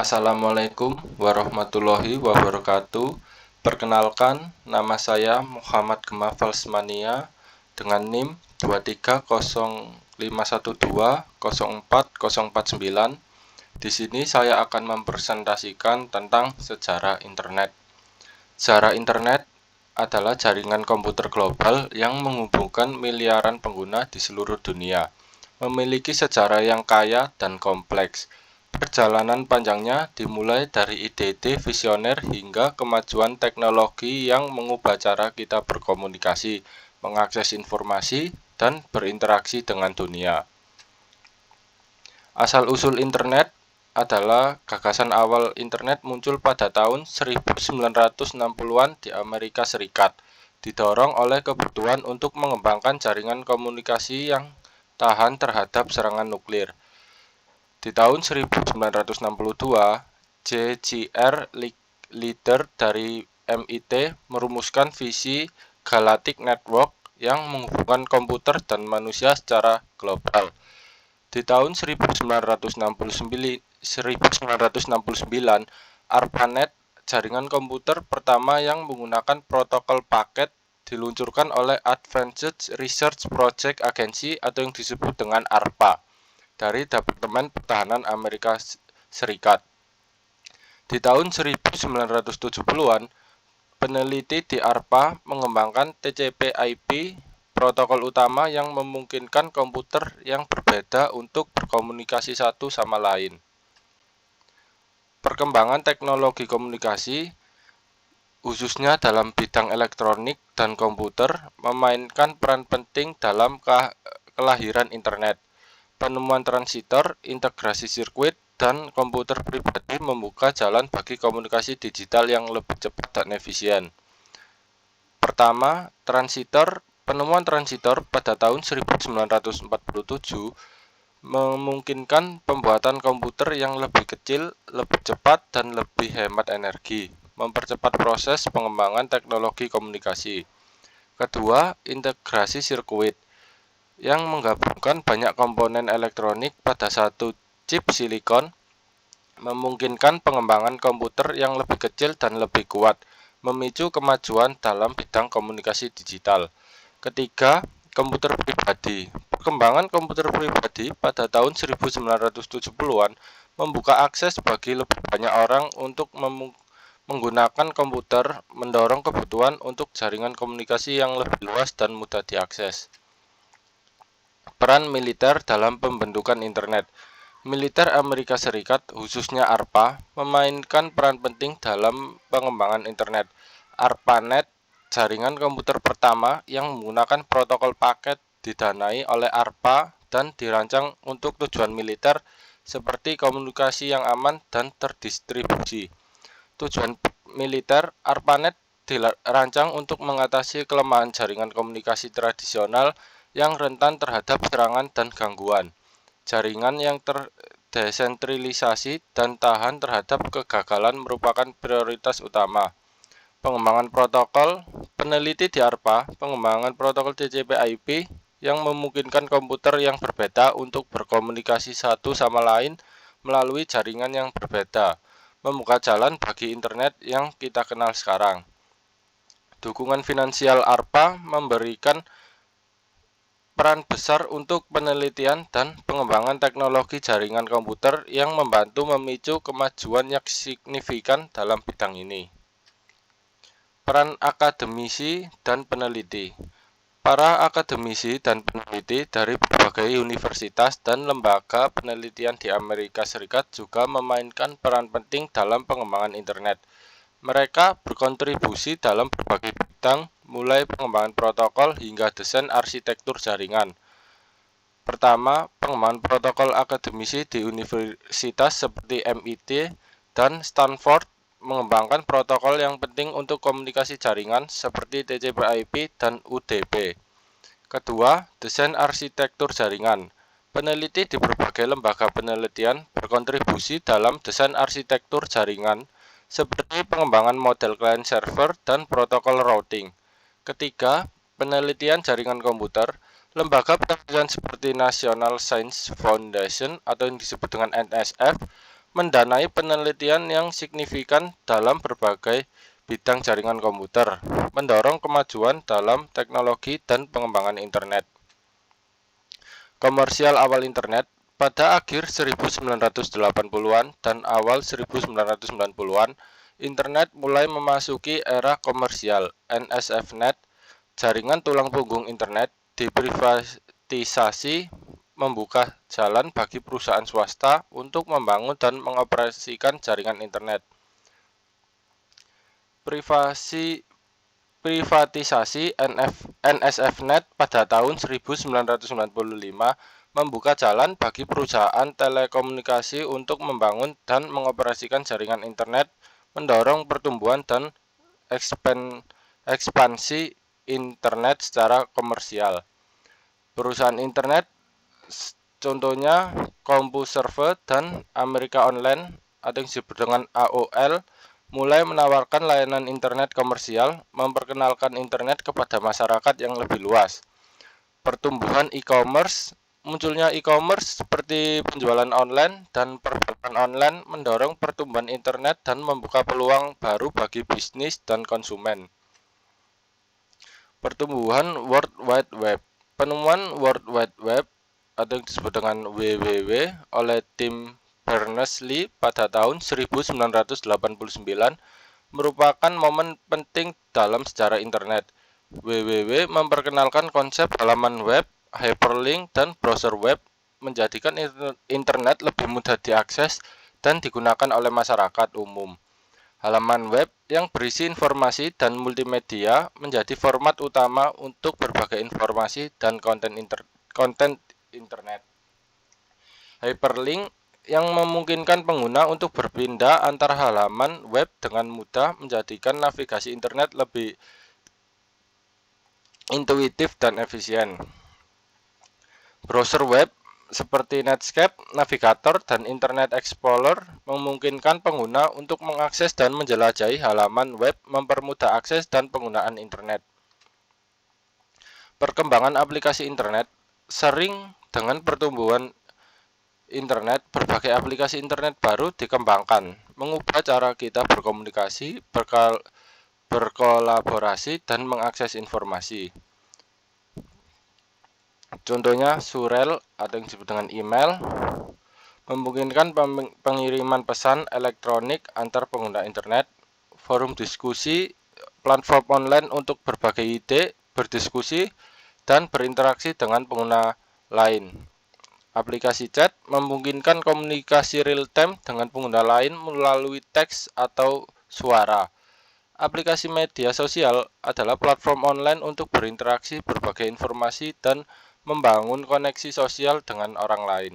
Assalamualaikum warahmatullahi wabarakatuh. Perkenalkan, nama saya Muhammad Gemma Falsmania dengan NIM 23051204049. Di sini saya akan mempresentasikan tentang sejarah internet. Sejarah internet adalah jaringan komputer global yang menghubungkan miliaran pengguna di seluruh dunia. Memiliki sejarah yang kaya dan kompleks. Perjalanan panjangnya dimulai dari ide-ide visioner hingga kemajuan teknologi yang mengubah cara kita berkomunikasi, mengakses informasi, dan berinteraksi dengan dunia. Asal-usul internet adalah gagasan awal internet muncul pada tahun 1960-an di Amerika Serikat, didorong oleh kebutuhan untuk mengembangkan jaringan komunikasi yang tahan terhadap serangan nuklir. Di tahun 1962, J.G.R. Leader dari MIT merumuskan visi Galactic Network yang menghubungkan komputer dan manusia secara global. Di tahun 1969, ARPANET, jaringan komputer pertama yang menggunakan protokol paket, diluncurkan oleh Advanced Research Project Agency atau yang disebut dengan ARPA dari Departemen Pertahanan Amerika Serikat. Di tahun 1970-an, peneliti di ARPA mengembangkan TCP/IP, protokol utama yang memungkinkan komputer yang berbeda untuk berkomunikasi satu sama lain. Perkembangan teknologi komunikasi, khususnya dalam bidang elektronik dan komputer, memainkan peran penting dalam kelahiran internet. Penemuan transistor, integrasi sirkuit, dan komputer pribadi membuka jalan bagi komunikasi digital yang lebih cepat dan efisien. Pertama, transistor. Penemuan transistor pada tahun 1947 memungkinkan pembuatan komputer yang lebih kecil, lebih cepat, dan lebih hemat energi, mempercepat proses pengembangan teknologi komunikasi. Kedua, integrasi sirkuit yang menggabungkan banyak komponen elektronik pada satu chip silikon, memungkinkan pengembangan komputer yang lebih kecil dan lebih kuat, memicu kemajuan dalam bidang komunikasi digital. Ketiga, komputer pribadi. Perkembangan komputer pribadi pada tahun 1970-an membuka akses bagi lebih banyak orang untuk menggunakan komputer, mendorong kebutuhan untuk jaringan komunikasi yang lebih luas dan mudah diakses. Peran militer dalam pembentukan internet. Militer Amerika Serikat, khususnya ARPA, memainkan peran penting dalam pengembangan internet. ARPANET, jaringan komputer pertama yang menggunakan protokol paket, didanai oleh ARPA dan dirancang untuk tujuan militer seperti komunikasi yang aman dan terdistribusi. Tujuan militer, ARPANET dirancang untuk mengatasi kelemahan jaringan komunikasi tradisional yang rentan terhadap serangan dan gangguan. Jaringan yang terdesentralisasi dan tahan terhadap kegagalan merupakan prioritas utama. Pengembangan protokol. Peneliti di ARPA, pengembangan protokol TCP/IP yang memungkinkan komputer yang berbeda untuk berkomunikasi satu sama lain melalui jaringan yang berbeda, membuka jalan bagi internet yang kita kenal sekarang. Dukungan finansial ARPA memberikan peran besar untuk penelitian dan pengembangan teknologi jaringan komputer yang membantu memicu kemajuan yang signifikan dalam bidang ini. Peran akademisi dan peneliti. Para akademisi dan peneliti dari berbagai universitas dan lembaga penelitian di Amerika Serikat juga memainkan peran penting dalam pengembangan internet. Mereka berkontribusi dalam berbagai bidang, mulai pengembangan protokol hingga desain arsitektur jaringan. Pertama, pengembangan protokol akademisi di universitas seperti MIT dan Stanford mengembangkan protokol yang penting untuk komunikasi jaringan seperti TCP/IP dan UDP. Kedua, desain arsitektur jaringan. Peneliti di berbagai lembaga penelitian berkontribusi dalam desain arsitektur jaringan seperti pengembangan model client server dan protokol routing. Ketiga, penelitian jaringan komputer. Lembaga penelitian seperti National Science Foundation atau yang disebut dengan NSF mendanai penelitian yang signifikan dalam berbagai bidang jaringan komputer, mendorong kemajuan dalam teknologi dan pengembangan internet. Komersial awal internet pada akhir 1980-an dan awal 1990-an, internet mulai memasuki era komersial. NSFNet, jaringan tulang punggung internet, diprivatisasi, membuka jalan bagi perusahaan swasta untuk membangun dan mengoperasikan jaringan internet. Privatisasi NSFNet pada tahun 1995 membuka jalan bagi perusahaan telekomunikasi untuk membangun dan mengoperasikan jaringan internet, mendorong pertumbuhan dan ekspansi internet secara komersial. Perusahaan internet contohnya CompuServe dan America Online atau yang disebut dengan AOL mulai menawarkan layanan internet komersial, memperkenalkan internet kepada masyarakat yang lebih luas. Pertumbuhan e-commerce, munculnya e-commerce seperti penjualan online dan perbankan online mendorong pertumbuhan internet dan membuka peluang baru bagi bisnis dan konsumen. Pertumbuhan World Wide Web. Penemuan World Wide Web atau yang disebut dengan WWW oleh Tim Berners-Lee pada tahun 1989 merupakan momen penting dalam sejarah internet. WWW memperkenalkan konsep halaman web, hyperlink, dan browser web, menjadikan internet lebih mudah diakses dan digunakan oleh masyarakat umum. Halaman web yang berisi informasi dan multimedia menjadi format utama untuk berbagai informasi dan konten internet. Hyperlink yang memungkinkan pengguna untuk berpindah antar halaman web dengan mudah, menjadikan navigasi internet lebih intuitif dan efisien. Browser web seperti Netscape, Navigator, dan Internet Explorer memungkinkan pengguna untuk mengakses dan menjelajahi halaman web, mempermudah akses dan penggunaan internet. Perkembangan aplikasi internet sering dengan pertumbuhan internet, berbagai aplikasi internet baru dikembangkan, mengubah cara kita berkomunikasi, berkolaborasi, dan mengakses informasi. Contohnya Surel atau yang disebut dengan email, memungkinkan pengiriman pesan elektronik antar pengguna internet, forum diskusi, platform online untuk berbagai ide, berdiskusi, dan berinteraksi dengan pengguna lain. Aplikasi chat memungkinkan komunikasi real-time dengan pengguna lain melalui teks atau suara. Aplikasi media sosial adalah platform online untuk berinteraksi, berbagai informasi, dan membangun koneksi sosial dengan orang lain.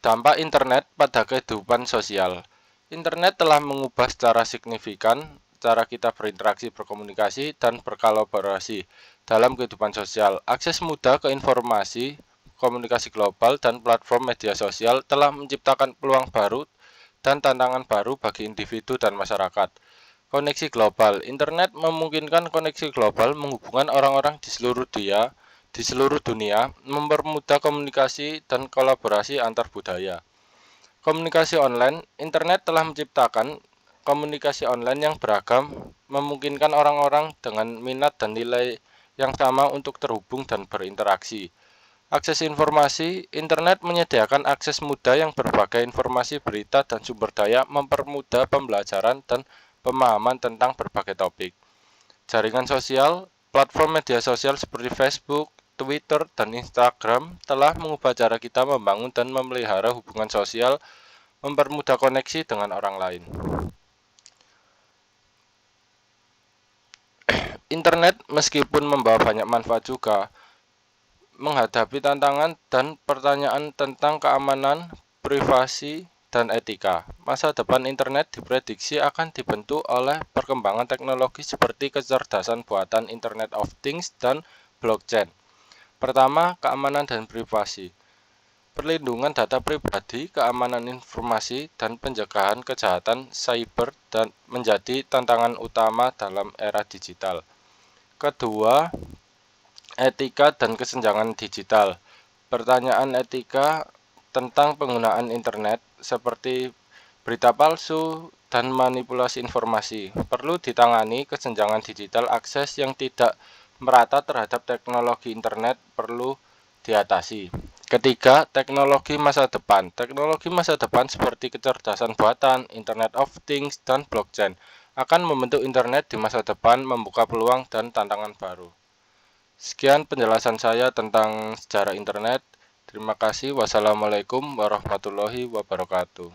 Dampak internet pada kehidupan sosial. Internet telah mengubah secara signifikan cara kita berinteraksi, berkomunikasi, dan berkolaborasi dalam kehidupan sosial. Akses mudah ke informasi, komunikasi global, dan platform media sosial telah menciptakan peluang baru dan tantangan baru bagi individu dan masyarakat. Koneksi global. Internet memungkinkan koneksi global menghubungkan orang-orang di seluruh dunia, mempermudah komunikasi dan kolaborasi antar budaya. Komunikasi online. Internet telah menciptakan komunikasi online yang beragam, memungkinkan orang-orang dengan minat dan nilai yang sama untuk terhubung dan berinteraksi. Akses informasi. Internet menyediakan akses mudah yang berbagai informasi, berita, dan sumber daya, mempermudah pembelajaran dan pemahaman tentang berbagai topik. Jaringan sosial. Platform media sosial seperti Facebook, Twitter, dan Instagram telah mengubah cara kita membangun dan memelihara hubungan sosial, mempermudah koneksi dengan orang lain. Internet meskipun membawa banyak manfaat juga menghadapi tantangan dan pertanyaan tentang keamanan, privasi, dan etika. Masa depan internet diprediksi akan dibentuk oleh perkembangan teknologi seperti kecerdasan buatan, Internet of Things, dan blockchain. Pertama, keamanan dan privasi. Perlindungan data pribadi, keamanan informasi, dan pencegahan kejahatan cyber dan menjadi tantangan utama dalam era digital. Kedua, etika dan kesenjangan digital. Pertanyaan etika tentang penggunaan internet seperti berita palsu dan manipulasi informasi. Perlu ditangani kesenjangan digital, akses yang tidak merata terhadap teknologi internet perlu diatasi. Ketiga, teknologi masa depan. Teknologi masa depan seperti kecerdasan buatan, Internet of Things, dan blockchain akan membentuk internet di masa depan, membuka peluang dan tantangan baru. Sekian penjelasan saya tentang sejarah internet. Terima kasih. Wassalamualaikum warahmatullahi wabarakatuh.